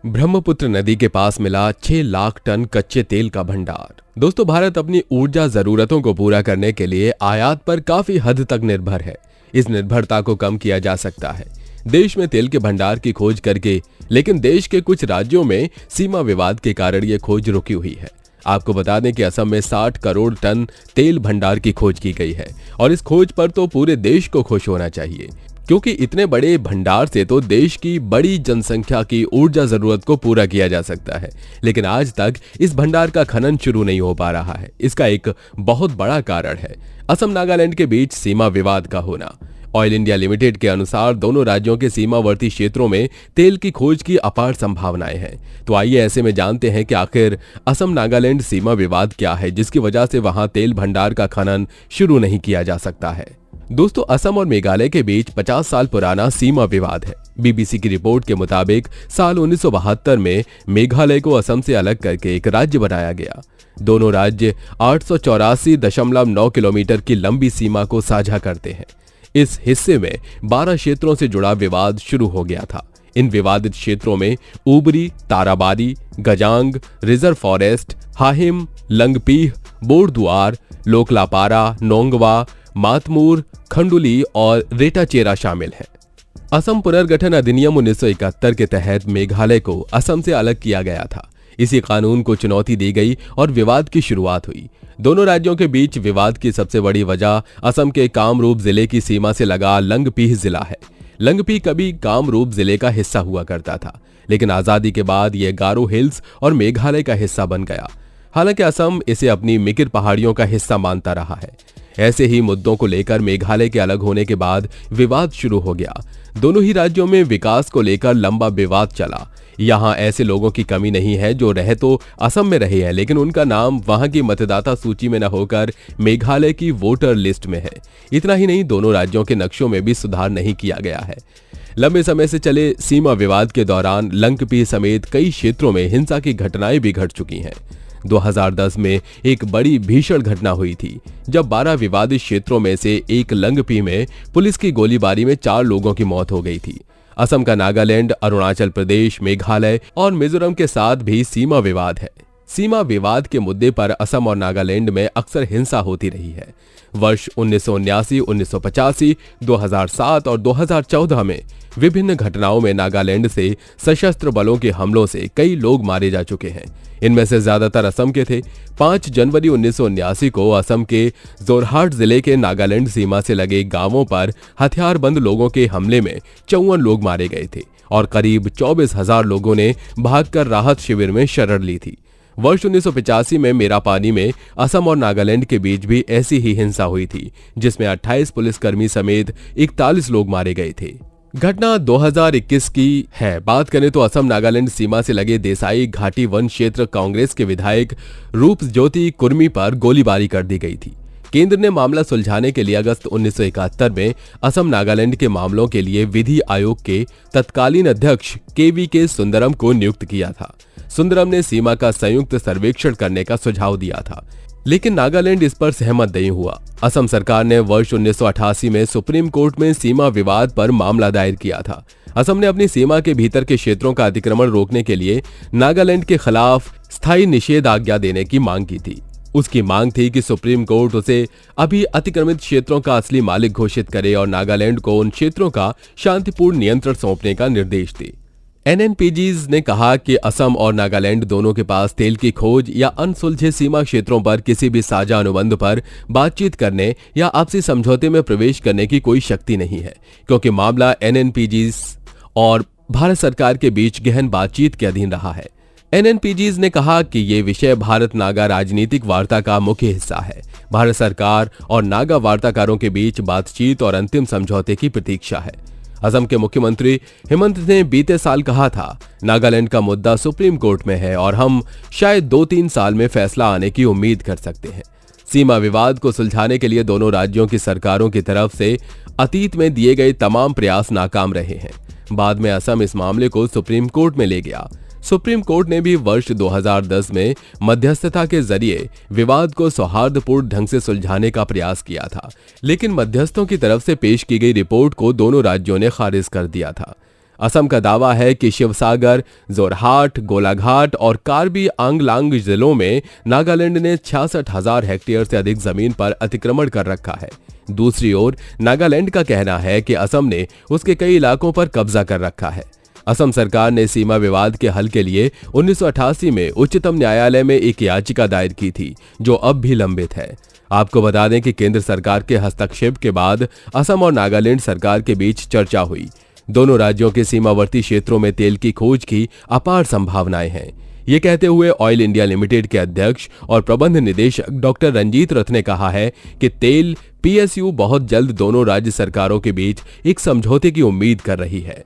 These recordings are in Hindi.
ब्रह्मपुत्र नदी के पास मिला 6 लाख टन कच्चे तेल का भंडार। दोस्तों, भारत अपनी ऊर्जा जरूरतों को पूरा करने के लिए आयात पर काफी हद तक निर्भर है। इस निर्भरता को कम किया जा सकता है देश में तेल के भंडार की खोज करके, लेकिन देश के कुछ राज्यों में सीमा विवाद के कारण ये खोज रुकी हुई है। आपको बता दें कि असम में 60 करोड़ टन तेल भंडार की खोज की गई है और इस खोज पर तो पूरे देश को खुश होना चाहिए, क्योंकि इतने बड़े भंडार से तो देश की बड़ी जनसंख्या की ऊर्जा जरूरत को पूरा किया जा सकता है। लेकिन आज तक इस भंडार का खनन शुरू नहीं हो पा रहा है। इसका एक बहुत बड़ा कारण है असम नागालैंड के बीच सीमा विवाद का होना। ऑयल इंडिया लिमिटेड के अनुसार दोनों राज्यों के सीमावर्ती क्षेत्रों में तेल की खोज की अपार संभावनाएं हैं। तो आइए ऐसे में जानते हैं कि आखिर असम नागालैंड सीमा विवाद क्या है, जिसकी वजह से वहां तेल भंडार का खनन शुरू नहीं किया जा सकता है। दोस्तों, असम और मेघालय के बीच 50 साल पुराना सीमा विवाद है। बीबीसी की रिपोर्ट के मुताबिक साल 1972 में मेघालय को असम से अलग करके एक राज्य बनाया गया। दोनों राज्य 884.9 किलोमीटर की लंबी सीमा को साझा करते हैं। इस हिस्से में 12 क्षेत्रों से जुड़ा विवाद शुरू हो गया था। इन विवादित क्षेत्रों में ऊबरी, ताराबारी, गजांग, रिजर्व फॉरेस्ट, हाहिम, लंगपीह, बोरदुआर, लोकलापारा, नोंगवा, मातमूर, खंडुली और रेटाचेरा शामिल हैं। असम पुनर्गठन अधिनियम 1971 के तहत मेघालय को असम से अलग किया गया था। इसी कानून को चुनौती दी गई और विवाद की शुरुआत हुई। दोनों राज्यों के बीच विवाद की सबसे बड़ी वजह असम के कामरूप जिले की सीमा से लगा लंगपीह जिला है। लंगपीह कभी कामरूप जिले का हिस्सा हुआ करता था, लेकिन आजादी के बाद यह गारो हिल्स और मेघालय का हिस्सा बन गया। हालांकि असम इसे अपनी मिकिर पहाड़ियों का हिस्सा मानता रहा है। ऐसे ही मुद्दों को लेकर मेघालय के अलग होने के बाद विवाद शुरू हो गया। दोनों ही राज्यों में विकास को लेकर लंबा विवाद चला। यहाँ ऐसे लोगों की कमी नहीं है जो रह तो असम में रहे हैं, लेकिन उनका नाम वहां की मतदाता सूची में न होकर मेघालय की वोटर लिस्ट में है। इतना ही नहीं, दोनों राज्यों के नक्शों में भी सुधार नहीं किया गया है। लंबे समय से चले सीमा विवाद के दौरान लंगपीह समेत कई क्षेत्रों में हिंसा की घटनाएं भी घट चुकी हैं। 2010 में एक बड़ी भीषण घटना हुई थी, जब 12 विवादित क्षेत्रों में से एक लंगपीह में पुलिस की गोलीबारी में 4 लोगों की मौत हो गई थी। असम का नागालैंड, अरुणाचल प्रदेश, मेघालय और मिजोरम के साथ भी सीमा विवाद है। सीमा विवाद के मुद्दे पर असम और नागालैंड में अक्सर हिंसा होती रही है। वर्ष 1979, 1985, 2007 और 2014 में विभिन्न घटनाओं में नागालैंड से सशस्त्र बलों के हमलों से कई लोग मारे जा चुके हैं। इनमें से ज्यादातर असम के थे। 5 जनवरी 1979 को असम के जोरहाट जिले के नागालैंड सीमा से लगे गांवों पर हथियारबंद लोगों के हमले में 54 लोग मारे गए थे और करीब 24,000 लोगों ने भागकर राहत शिविर में शरण ली थी। वर्ष 1985 में मेरापानी में असम और नागालैंड के बीच भी ऐसी ही हिंसा हुई थी, जिसमें 28 पुलिसकर्मी समेत 41 लोग मारे गए थे। घटना 2021 की है। बात करें तो असम नागालैंड सीमा से लगे देसाई घाटी वन क्षेत्र कांग्रेस के विधायक रूपज्योति कुर्मी पर गोलीबारी कर दी गई थी। केंद्र ने मामला सुलझाने के लिए अगस्त 1971 में असम नागालैंड के मामलों के लिए विधि आयोग के तत्कालीन अध्यक्ष KVK सुंदरम को नियुक्त किया था। सुंदरम ने सीमा का संयुक्त सर्वेक्षण करने का सुझाव दिया था, लेकिन नागालैंड इस पर सहमत नहीं हुआ। असम सरकार ने वर्ष 1988 में सुप्रीम कोर्ट में सीमा विवाद पर मामला दायर किया था। असम ने अपनी सीमा के भीतर के क्षेत्रों का अतिक्रमण रोकने के लिए नागालैंड के खिलाफ स्थायी निषेधाज्ञा देने की मांग की थी। उसकी मांग थी कि सुप्रीम कोर्ट उसे अभी अतिक्रमित क्षेत्रों का असली मालिक घोषित करे और नागालैंड को उन क्षेत्रों का शांतिपूर्ण नियंत्रण सौंपने का निर्देश दे। NNPGs ने कहा कि असम और नागालैंड दोनों के पास तेल की खोज या अनसुलझे सीमा क्षेत्रों पर किसी भी साझा अनुबंध पर बातचीत करने या आपसी समझौते में प्रवेश करने की कोई शक्ति नहीं है, क्योंकि मामला NNPGs और भारत सरकार के बीच गहन बातचीत के अधीन रहा है। NNPGs ने कहा कि ये विषय भारत नागा राजनीतिक वार्ता का मुख्य हिस्सा है। भारत सरकार और नागा वार्ताकारों के बीच बातचीत और अंतिम समझौते की प्रतीक्षा है। असम के मुख्यमंत्री हेमंत ने बीते साल कहा था, नागालैंड का मुद्दा सुप्रीम कोर्ट में है और हम शायद 2-3 साल में फैसला आने की उम्मीद कर सकते हैं। सीमा विवाद को सुलझाने के लिए दोनों राज्यों की सरकारों की तरफ से अतीत में दिए गए तमाम प्रयास नाकाम रहे हैं। बाद में असम इस मामले को सुप्रीम कोर्ट में ले गया। सुप्रीम कोर्ट ने भी वर्ष 2010 में मध्यस्थता के जरिए विवाद को सौहार्दपूर्ण ढंग से सुलझाने का प्रयास किया था, लेकिन मध्यस्थों की तरफ से पेश की गई रिपोर्ट को दोनों राज्यों ने खारिज कर दिया था। असम का दावा है कि शिवसागर, जोरहाट, गोलाघाट और कार्बी आंगलांग जिलों में नागालैंड ने 66,000 हेक्टेयर से अधिक जमीन पर अतिक्रमण कर रखा है। दूसरी ओर नागालैंड का कहना है कि असम ने उसके कई इलाकों पर कब्जा कर रखा है। असम सरकार ने सीमा विवाद के हल के लिए 1988 में उच्चतम न्यायालय में एक याचिका दायर की थी, जो अब भी लंबित है। आपको बता दें कि केंद्र सरकार के हस्तक्षेप के बाद असम और नागालैंड सरकार के बीच चर्चा हुई। दोनों राज्यों के सीमावर्ती क्षेत्रों में तेल की खोज की अपार संभावनाएं हैं। ये कहते हुए ऑयल इंडिया लिमिटेड के अध्यक्ष और प्रबंध निदेशक डॉक्टर रंजीत रथ ने कहा है कि तेल पीएसयू बहुत जल्द दोनों राज्य सरकारों के बीच एक समझौते की उम्मीद कर रही है।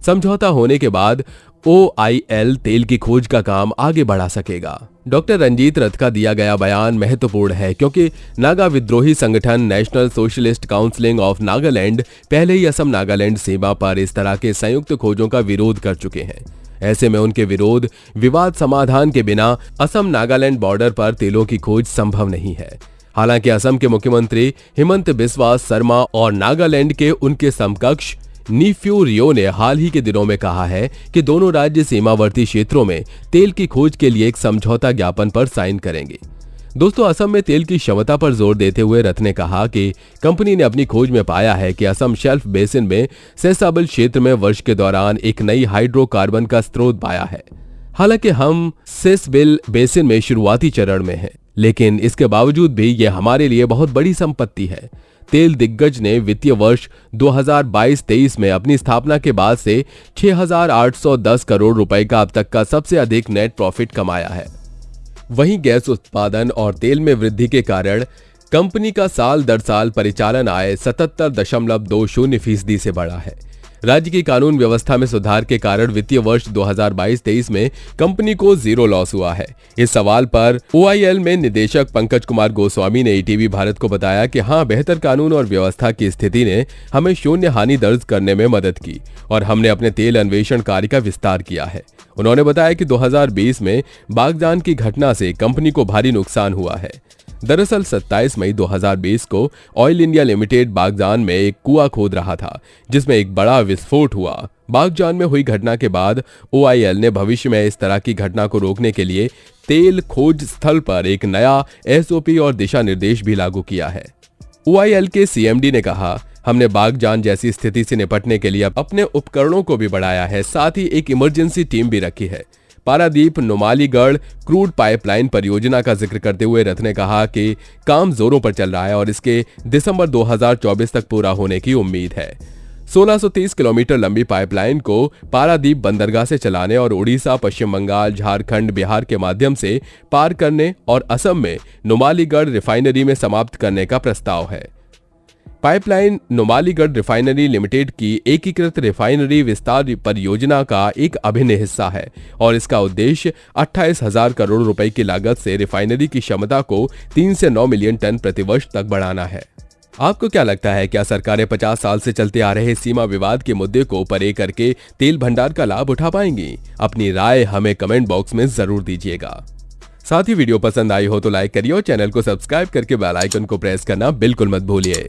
समझौता होने के बाद OIL तेल की खोज का काम आगे बढ़ा सकेगा। डॉक्टर रंजीत रथ का दिया गया बयान महत्वपूर्ण है क्योंकि नागा विद्रोही संगठन national socialist council of Nagaland पहले ही असम नागालैंड सीमा पर इस तरह के संयुक्त खोजों का विरोध कर चुके हैं। ऐसे में उनके विवाद समाधान के बिना असम नागालैंड बॉर्डर पर तेलों की खोज संभव नहीं है। हालांकि असम के मुख्यमंत्री हिमंत बिस्वा शर्मा और नागालैंड के उनके समकक्ष नीफ्यू रियो ने हाल ही के दिनों में कहा है कि दोनों राज्य सीमावर्ती क्षेत्रों में तेल की खोज के लिए एक समझौता ज्ञापन पर साइन करेंगे। दोस्तों, असम में तेल की क्षमता पर जोर देते हुए रथ ने कहा कि कंपनी ने अपनी खोज में पाया है कि असम शेल्फ बेसिन में सेसाबल क्षेत्र में वर्ष के दौरान एक नई हाइड्रोकार्बन का स्रोत पाया है। हालांकि हम सेसबिल बेसिन में शुरुआती चरण में हैं, लेकिन इसके बावजूद भी यह हमारे लिए बहुत बड़ी संपत्ति है। तेल दिग्गज ने वित्तीय वर्ष 2022-23 में अपनी स्थापना के बाद से 6,810 करोड़ रुपए का अब तक का सबसे अधिक नेट प्रॉफिट कमाया है। वहीं गैस उत्पादन और तेल में वृद्धि के कारण कंपनी का साल दर साल परिचालन आय 77.20% से बढ़ा है। राज्य की कानून व्यवस्था में सुधार के कारण वित्तीय वर्ष 2022-23 में कंपनी को जीरो लॉस हुआ है। इस सवाल पर OIL में निदेशक पंकज कुमार गोस्वामी ने ETV भारत को बताया कि हाँ, बेहतर कानून और व्यवस्था की स्थिति ने हमें शून्य हानि दर्ज करने में मदद की और हमने अपने तेल अन्वेषण कार्य का विस्तार किया है। उन्होंने बताया कि 2020 में बागजान की घटना से कंपनी को भारी नुकसान हुआ है। दरअसल 27 मई 2020 को ऑयल इंडिया लिमिटेड बागजान में एक कुआं खोद रहा था, जिसमें एक बड़ा विस्फोट हुआ। बागजान में हुई घटना के बाद OIL ने भविष्य में इस तरह की घटना को रोकने के लिए तेल खोज स्थल पर एक नया SOP और दिशा निर्देश भी लागू किया है। OIL के CMD ने कहा, हमने बागजान जैसी स्थिति से निपटने के लिए अपने उपकरणों को भी बढ़ाया है, साथ ही एक इमरजेंसी टीम भी रखी है। पारादीप नुमालीगढ़ क्रूड पाइपलाइन परियोजना का जिक्र करते हुए रथ ने कहा कि काम जोरों पर चल रहा है और इसके दिसंबर 2024 तक पूरा होने की उम्मीद है। 1630 किलोमीटर लंबी पाइपलाइन को पारादीप बंदरगाह से चलाने और उड़ीसा, पश्चिम बंगाल, झारखंड, बिहार के माध्यम से पार करने और असम में नुमालीगढ़ रिफाइनरी में समाप्त करने का प्रस्ताव है। पाइपलाइन नुमालीगढ़ रिफाइनरी लिमिटेड की एकीकृत रिफाइनरी विस्तार परियोजना का एक अभिन्न हिस्सा है और इसका उद्देश्य 28,000 करोड़ रुपए की लागत से रिफाइनरी की क्षमता को 3 से 9 मिलियन टन प्रतिवर्ष तक बढ़ाना है। आपको क्या लगता है, क्या सरकारें 50 साल से चलते आ रहे सीमा विवाद के मुद्दे को परे करके तेल भंडार का लाभ उठा पाएंगी? अपनी राय हमें कमेंट बॉक्स में जरूर दीजिएगा। साथ ही वीडियो पसंद आई हो तो लाइक करिए और चैनल को सब्सक्राइब करके बेल आइकन को प्रेस करना बिल्कुल मत भूलिए।